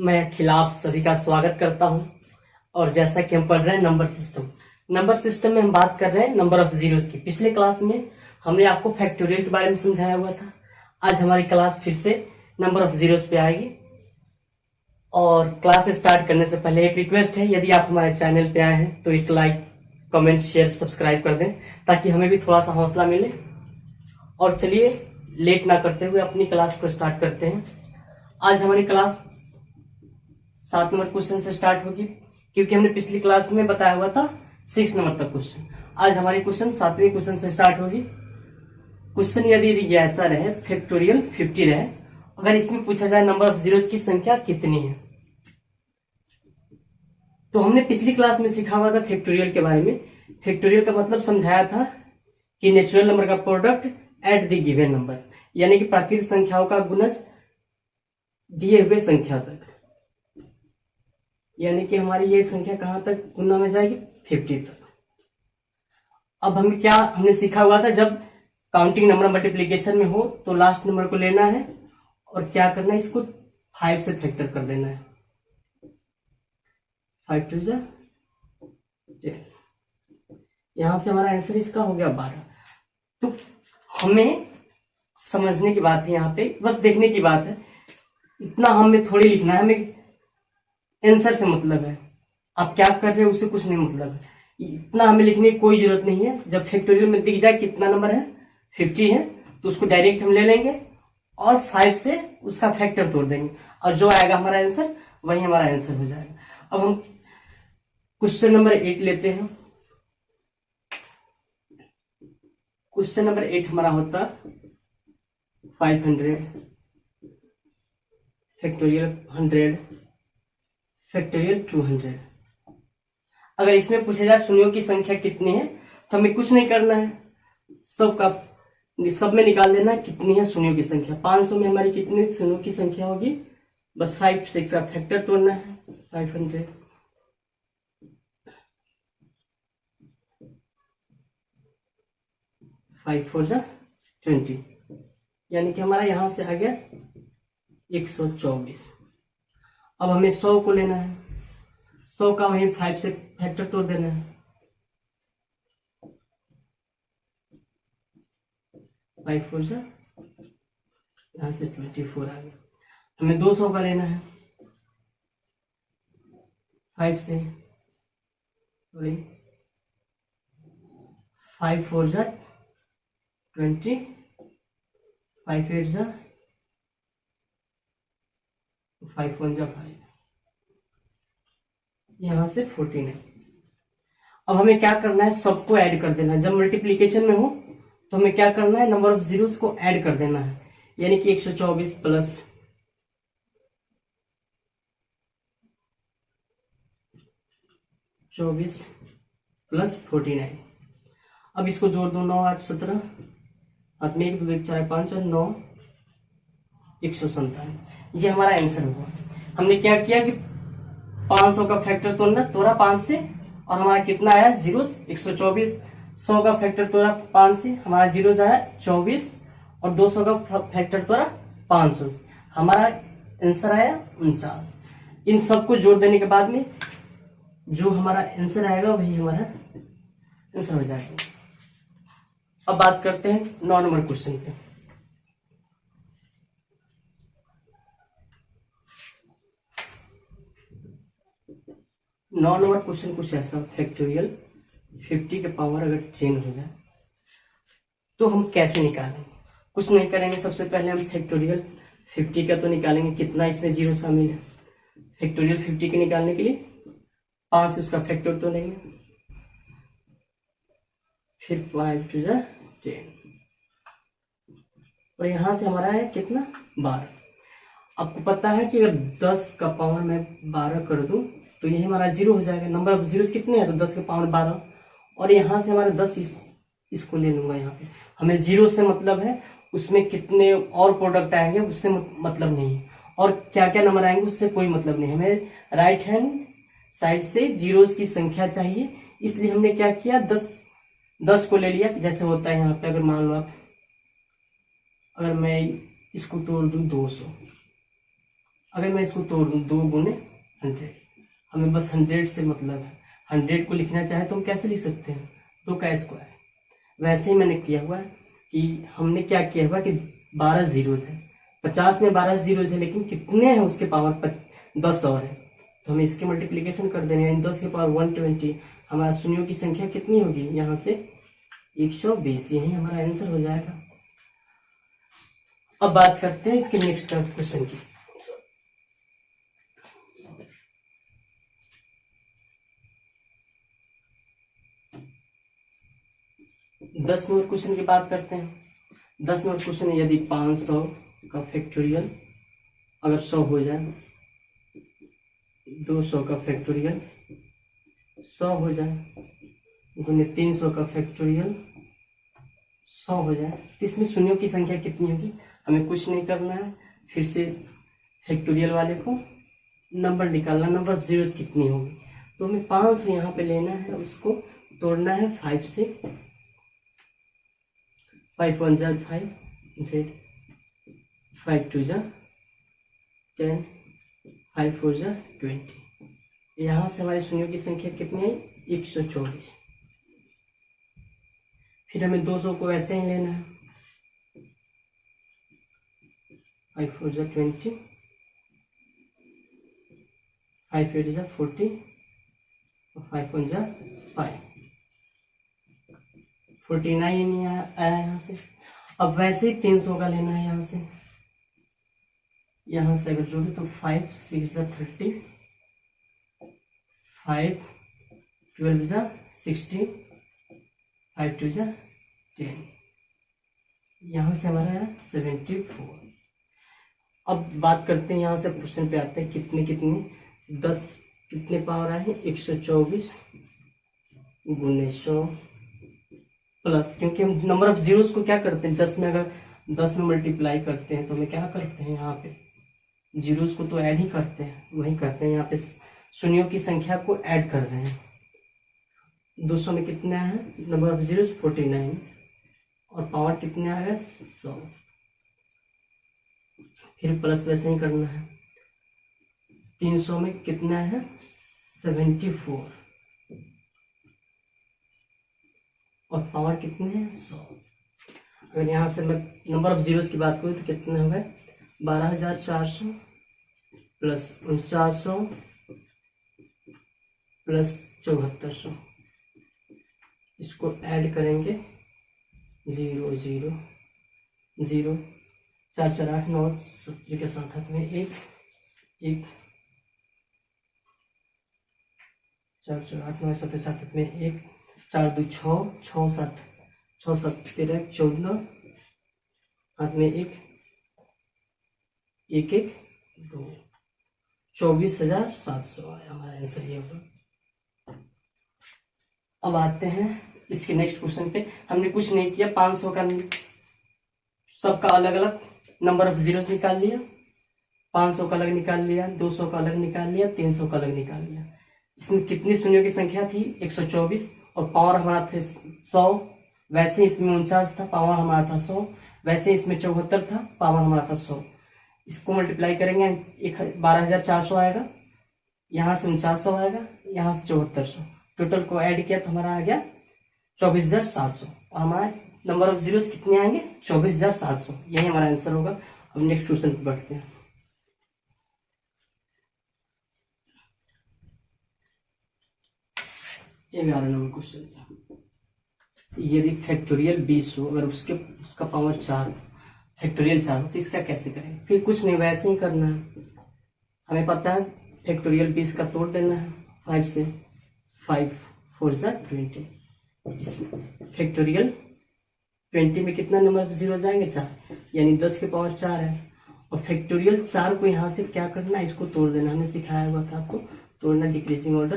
मैं अखिल आप सभी का स्वागत करता हूं। और जैसा कि हम पढ़ रहे हैं नंबर सिस्टम में हम बात कर रहे हैं नंबर ऑफ जीरोस की। पिछले क्लास में हमने आपको फैक्टोरियल के बारे में समझाया हुआ था। आज हमारी क्लास फिर से नंबर ऑफ जीरोस पे आएगी। और क्लास स्टार्ट करने से पहले एक रिक्वेस्ट है, यदि आप हमारे चैनल पे आए हैं तो एक लाइक, कमेंट, शेयर, सब्सक्राइब कर दें ताकि हमें भी थोड़ा सा हौसला मिले। और चलिए लेट ना करते हुए अपनी क्लास को स्टार्ट करते हैं। आज हमारी क्लास 7 नंबर क्वेश्चन से स्टार्ट होगी, क्योंकि हमने पिछली क्लास में बताया हुआ था 6 नंबर तक क्वेश्चन। आज हमारी क्वेश्चन 7वें क्वेश्चन से स्टार्ट होगी। क्वेश्चन यदि ऐसा रहे, फैक्टोरियल 50 रहे, अगर इसमें पूछा जाए नंबर ऑफ जीरोस की संख्या कितनी है, तो हमने पिछली क्लास में सीखा हुआ था फैक्टोरियल के बारे में। फैक्टोरियल का मतलब समझाया था कि नेचुरल नंबर का product at the given number, यानी कि प्राकृतिक संख्याओं का गुणज दिए हुए संख्या तक, यानी कि हमारी ये संख्या कहां तक गुना में जाएगी, 50 तक। अब हमने सीखा हुआ था, जब काउंटिंग नंबर मल्टीप्लीकेशन में हो तो लास्ट नंबर को लेना है और क्या करना है, इसको 5 से फैक्टर कर देना है। 5 2 10। यहां से हमारा आंसर इसका हो गया 12। तो हमें समझने की बात है, यहाँ पे बस देखने की बात है, इतना हमें थोड़ी लिखना है, हमें आंसर से मतलब है। आप क्या कर रहे हो उससे कुछ नहीं मतलब है, इतना हमें लिखने की कोई जरूरत नहीं है। जब फैक्टोरियल में दिख जाए कितना नंबर है, 50 है, तो उसको डायरेक्ट हम ले लेंगे और 5 से उसका फैक्टर तोड़ देंगे और जो आएगा हमारा आंसर वही हमारा आंसर हो जाएगा। अब हम क्वेश्चन नंबर 8 लेते हैं। क्वेश्चन नंबर 8 हमारा होता 500 फैक्टोरियल 100 फैक्टोरियल 200। अगर इसमें पूछा जाए शून्यों की संख्या कितनी है, तो हमें कुछ नहीं करना है, सब में निकाल देना है कितनी है शून्यों की संख्या। 500 में हमारी कितनी शून्यों की संख्या होगी, बस 5 से इसका फैक्टर तोड़ना है। 500 5 4 जा 20, यानी कि हमारा यहां से आ गया 124। अब हमें 100 को लेना है, 100 का वही 5 से फैक्टर तोड़ देना है। 5 4 जा, यहां से 24 आ गया। हमें 200 का लेना है, 5 से 5 4 जा 20, 5 8 जा 5 1 जा 5, यहां से 14 है। अब हमें क्या करना है, सबको ऐड कर देना है। जब मल्टीप्लीकेशन में हो तो हमें क्या करना है, नंबर ऑफ जीरोस को ऐड कर देना है, यानी कि 124 प्लस 24 प्लस 49। अब इसको जोड़ दो, 9 8 17, हाथ में 1 2 1 4 5 और 9 197। ये हमारा आंसर हुआ। हमने क्या किया कि 500 का फैक्टर तोड़ा 5 से, और हमारा कितना आया, जीरो 124। 100 का फैक्टर तोड़ा 5 से, हमारा जीरो आया 24, और 200 का फैक्टर तोड़ा 500, हमारा आंसर आया 49। इन सबको जोड़ देने के बाद में जो हमारा आंसर आएगा वही हमारा आंसर हो जाएगा। अब बात करते हैं 9 नंबर क्वेश्चन पे। 9 नंबर क्वेश्चन कुछ ऐसा, फैक्टोरियल 50 के पावर अगर चेंज हो जाए तो हम कैसे निकालेंगे। कुछ नहीं करेंगे, सबसे पहले हम फैक्टोरियल 50 का तो निकालेंगे, कितना इसमें जीरो शामिल है। फैक्टोरियल 50 के निकालने के लिए 5 से उसका फैक्टर तो लेंगे, फिर 5 2 जा 10, और यहां से हमारा है कितना, 12। आपको पता है कि अगर 10 का पावर मैं 12 कर दूं तो यही हमारा जीरो हो जाएगा। नंबर ऑफ जीरोस कितने हैं, तो 10 के पावर 12, और यहाँ से हमारा 10 इसको ले लूंगा। यहाँ पे हमें जीरो से मतलब है, उसमें कितने और प्रोडक्ट आएंगे उससे मतलब नहीं है, और क्या क्या नंबर आएंगे उससे कोई मतलब नहीं। हमें राइट हैंड साइड से जीरोस की संख्या चाहिए, इसलिए हमने क्या किया, 10 को ले लिया। जैसे होता है यहाँ पे, अगर मान लो आप, अगर मैं इसको तोड़ दूं 200, अगर मैं इसको तोड़ दूँ 2 गुने 100, हमें बस 100 से मतलब है। 100 को लिखना चाहे तो हम कैसे लिख सकते हैं, 2 का स्क्वायर। वैसे ही मैंने किया हुआ है कि हमने क्या किया हुआ कि 12 जीरोज है, 50 में 12 जीरोज है, लेकिन कितने हैं उसके पावर 10 और है, तो हमें इसके मल्टीप्लिकेशन कर देंगे। 10 के पावर 120, हमारा शून्यों की संख्या कितनी होगी यहाँ से 120, यही हमारा आंसर हो जाएगा। अब बात करते हैं इसके नेक्स्ट क्वेश्चन की। 10 नंबर क्वेश्चन की बात करते हैं। 10 नंबर क्वेश्चन है, यदि 500 का फैक्टोरियल अगर 100 हो जाए, 200 का फैक्टोरियल 100 हो जाए, गुने 300 का फैक्टोरियल 100 हो जाए, तो इसमें शून्यों की संख्या कितनी होगी, हमें कुछ नहीं करना है, फिर से फैक्टोरियल वाले को नंबर निकालना, नंबर ऑफ जीरोस कितनी होगी। तो हमें 500 यहाँ पे लेना है, उसको तोड़ना है 5 से। 5 1 जा 5, फिर 5 2 जा 10, 5 4 जा 20। यहाँ से हमारी शून्यों की संख्या कितनी है 124। फिर हमें 200 को ऐसे ही लेना है, 5 4 जा 20, 5 8 जा 40, 5 1 जा 5, 49 आया यहाँ से। अब वैसे ही 300 का लेना है यहाँ से अगर जोड़े तो 5 6 जा 30, 5 12 जा 60, 5 2 जा 10, यहाँ से हमारा है 74। अब बात करते हैं, यहाँ से क्वेश्चन पे आते हैं कितने 10 कितने पावर आए हैं 124 गुने 100 प्लस, क्योंकि हम नंबर ऑफ जीरोस को क्या करते हैं 10 में, अगर 10 में मल्टीप्लाई करते हैं तो हमें क्या करते हैं यहाँ पे जीरोस को तो ऐड ही करते हैं, वही करते हैं, यहाँ पे शून्यों की संख्या को ऐड कर रहे हैं। 200 में कितना है नंबर ऑफ जीरोस 49 और पावर कितने आ गए 100, फिर प्लस वैसे ही करना है। 300 में कितना है 74 और पावर कितने हैं 100। अगर यहाँ से मैं नंबर ऑफ जीरोस की बात करूँ तो कितने हो गए 12,400 प्लस 4900 प्लस 7400, इसको ऐड करेंगे 0 0 0, 4 4 8 9 70 के साथ हाथ में 1 1, 4 4 8 9 70 साथ हाथ में 1, 4 2 6 6 7 6 7 13 14 हाथ में 1 1 1 2, 24,700 आया हमारा आंसर ये होगा। अब आते हैं इसके नेक्स्ट क्वेश्चन पे। हमने कुछ नहीं किया, 500 का सबका अलग अलग नंबर ऑफ जीरोस निकाल लिया, 500 का अलग निकाल लिया, 200 का अलग निकाल लिया, 300 का अलग निकाल लिया। इसमें कितनी शून्यों की संख्या थी 124 और पावर हमारा थे 100, वैसे इसमें 49 था, पावर हमारा था 100, वैसे इसमें 74 था, पावर हमारा था 100। इसको मल्टीप्लाई करेंगे 12,400 आएगा, यहाँ से 4900 आएगा, यहाँ से 7400, टोटल को ऐड किया तो हमारा आ गया 24,700 और हमारा नंबर ऑफ जीरोस कितने आएंगे 24,700, यही हमारा आंसर होगा। अब नेक्स्ट क्वेश्चन पे बढ़ते हैं। ये 11 नंबर क्वेश्चन, यदि फैक्टोरियल 20 हो, अगर उसका पावर 4 फैक्टोरियल 4 हो तो इसका कैसे करें। फिर कुछ नहीं, वैसे ही करना है, हमें पता है फैक्टोरियल 20 का तोड़ देना है 5 से, 5 4 जा 20, फैक्टोरियल 20 में कितना नंबर ऑफ जीरो जाएंगे 4, यानी 10 के पावर 4 है, और फैक्टोरियल 4 को यहाँ से क्या करना है इसको तोड़ देना, हमने सिखाया हुआ था आपको तोड़ना डिक्रीजिंग ऑर्डर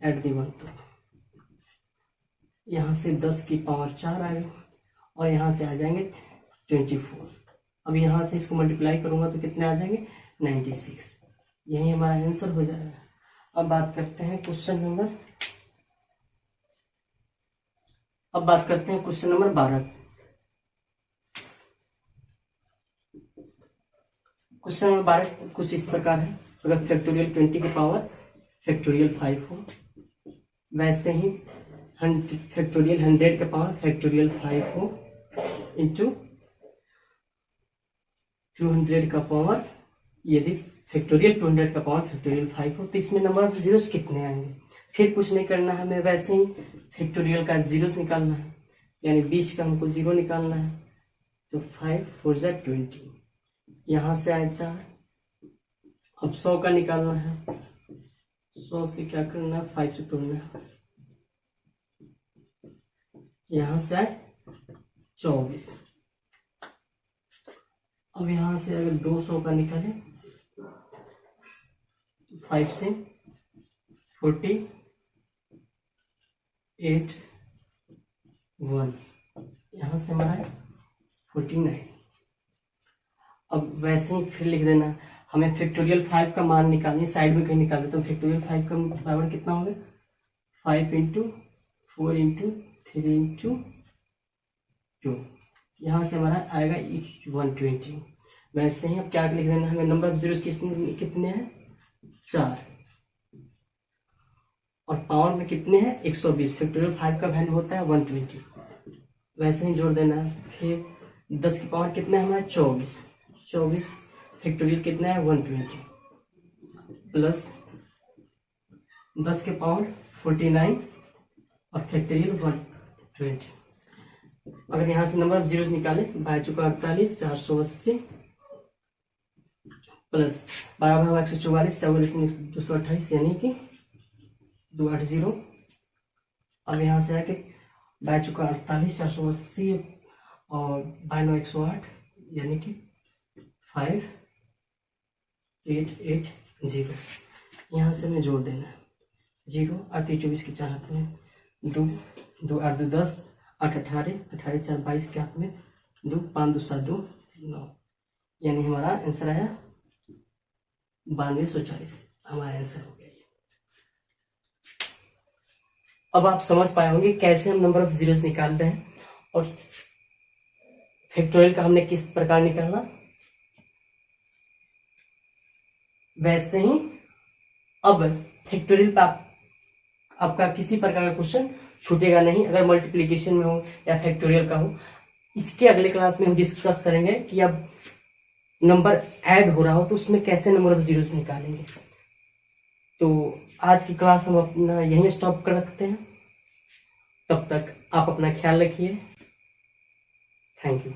एट दी 1। तो यहाँ से 10 की पावर 4 आ गई और यहाँ से आ जाएंगे 24। अब यहाँ से इसको मल्टीप्लाई करूंगा तो कितने आ जाएंगे 96, यही हमारा आंसर हो जाएगा। अब बात करते हैं क्वेश्चन नंबर 12। क्वेश्चन नंबर 12 कुछ इस प्रकार है, अगर फैक्टोरियल 20 की पावर फैक्टोरियल 5 हो, वैसे ही फैक्टोरियल 100 का पावर फैक्टोरियल 5 हो इंटू 200 का पावर, यदि फैक्टोरियल 200 का पावर फैक्टोरियल 5 हो तो इसमें नंबर ऑफ जीरोस कितने आएंगे। फिर कुछ नहीं करना है हमें, वैसे ही फैक्टोरियल का जीरोस निकालना है, यानी 20 का हमको जीरो निकालना है। तो 5 4 जा 20, यहाँ से आए 4। अब 100 का निकालना है, 100 से क्या करना है, 5 से तोड़ना है, यहाँ से आए 24। अब यहाँ से अगर 200 का निकाले, 5 से 48 1, यहाँ से हमारा 49। अब वैसे ही फिर लिख देना, हमें फैक्टोरियल 5 का मान निकालनी, साइड में कहीं निकाल दे तो फैक्टोरियल 5 का बराबर कितना होगा, 5 इंटू 4 इंटू 3 इंटू 2, यहाँ से हमारा आएगा 120। वैसे ही अब क्या लिख देना, हमें नंबर ऑफ जीरोस कितने हैं, 4, और पावर में कितने हैं, 120। फैक्टोरियल 5 का वैल्यू होता है 120। वैसे ही जोड़ देना है। फिर 10 की पावर कितना है हमारा, 24 फैक्टोरियल कितना है 120, प्लस 10 के पावर 49 और फैक्टोरियल 120। अगर यहाँ से नंबर ऑफ जीरोस निकाले, 22 480 प्लस 12 144 228, यानी कि 280। अब यहाँ से आके 22 480 और 108, यानी कि 5880। यहाँ से हमें जोड़ देना है, 0 और 24 के 4 हाथ में, 2 2 8 2 10 8 18 18 4 22 के हाथ में, 2 5 2 7 2 9, यानी हमारा आंसर आया 9240। हमारा आंसर हो गया ये। अब आप समझ पाए होंगे कैसे हम नंबर ऑफ जीरोस निकाल रहे हैं और फैक्टोरियल का हमने किस प्रकार निकाला। वैसे ही अब फैक्टोरियल पे आपका किसी प्रकार का क्वेश्चन छूटेगा नहीं, अगर मल्टीप्लिकेशन में हो या फैक्टोरियल का हो। इसके अगले क्लास में हम डिस्कस करेंगे कि अब नंबर ऐड हो रहा हो तो उसमें कैसे नंबर ऑफ जीरोस निकालेंगे। तो आज की क्लास हम अपना यहीं स्टॉप कर रखते हैं। तब तक आप अपना ख्याल रखिए। Thank you.